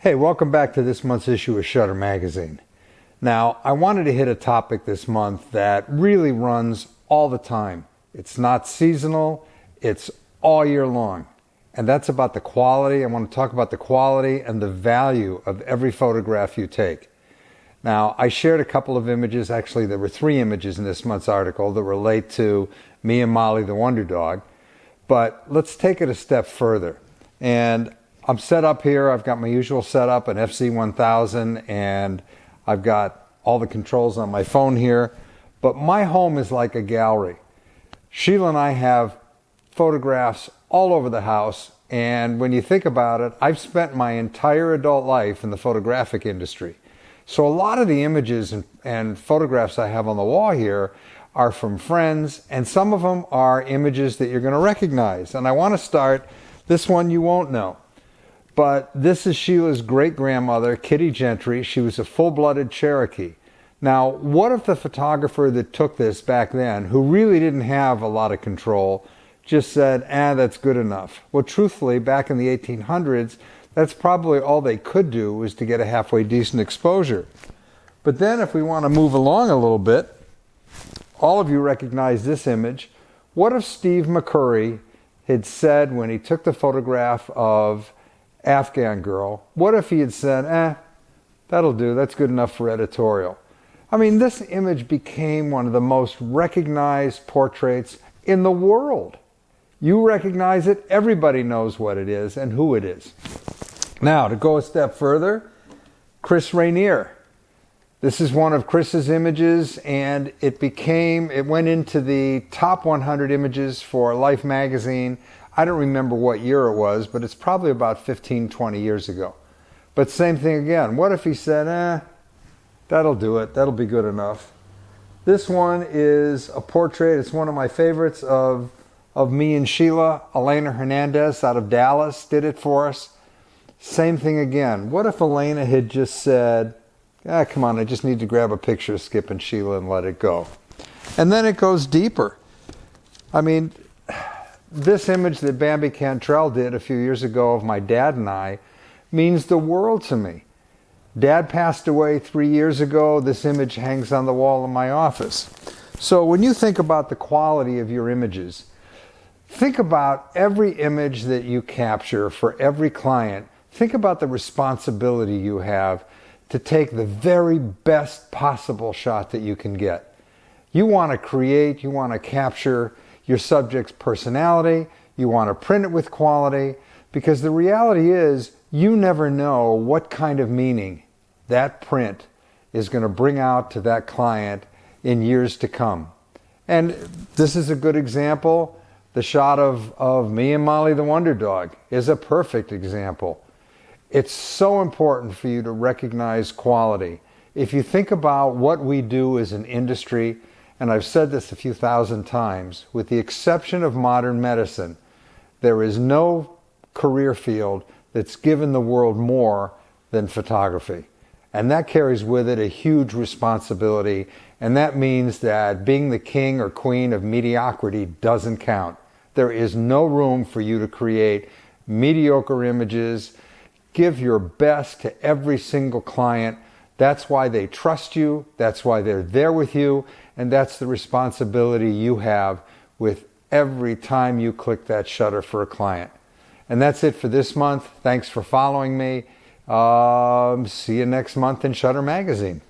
Hey, welcome back to this month's issue of Shutter Magazine. Now, I wanted to hit a topic this month that really runs all the time. It's not seasonal, it's all year long. And that's about the quality. I want to talk about the quality and the value of every photograph you take. Now, I shared a couple of images. Actually, there were 3 images in this month's article that relate to me and Molly the Wonder Dog. But let's take it a step further. And I'm set up here. I've got my usual setup, an FC1000, and I've got all the controls on my phone here. But my home is like a gallery. Sheila and I have photographs all over the house, and when you think about it, I've spent my entire adult life in the photographic industry. So a lot of the images and photographs I have on the wall here are from friends, and some of them are images that you're going to recognize. And I want to start, this one you won't know. But this is Sheila's great-grandmother, Kitty Gentry. She was a full-blooded Cherokee. Now, what if the photographer that took this back then, who really didn't have a lot of control, just said, that's good enough? Well, truthfully, back in the 1800s, that's probably all they could do, was to get a halfway decent exposure. But then if we want to move along a little bit, all of you recognize this image. What if Steve McCurry had said when he took the photograph of Afghan girl, what if he had said, that'll do, that's good enough for editorial? I mean, this image became one of the most recognized portraits in the world. You recognize it, everybody knows what it is and who it is. Now, to go a step further, Chris Rainier. This is one of Chris's images, and it went into the top 100 images for Life magazine. I don't remember what year it was, but it's probably about 15, 20 years ago. But same thing again. What if he said, that'll do it, that'll be good enough? This one is a portrait. It's one of my favorites of me and Sheila. Elena Hernandez out of Dallas did it for us. Same thing again. What if Elena had just said, come on, I just need to grab a picture of Skip and Sheila and let it go? And then it goes deeper. I mean, this image that Bambi Cantrell did a few years ago of my dad and I means the world to me. Dad passed away 3 years ago. This image hangs on the wall in my office. So when you think about the quality of your images, think about every image that you capture for every client. Think about the responsibility you have to take the very best possible shot that you can get. You want to create, you want to capture your subject's personality, you want to print it with quality, because the reality is you never know what kind of meaning that print is going to bring out to that client in years to come. And this is a good example. The shot of me and Molly the Wonder Dog is a perfect example. It's so important for you to recognize quality. If you think about what we do as an industry, and I've said this a few thousand times, with the exception of modern medicine, there is no career field that's given the world more than photography. And that carries with it a huge responsibility, and that means that being the king or queen of mediocrity doesn't count. There is no room for you to create mediocre images. Give your best to every single client. That's why they trust you, that's why they're there with you, and that's the responsibility you have with every time you click that shutter for a client. And that's it for this month. Thanks for following me. See you next month in Shutter Magazine.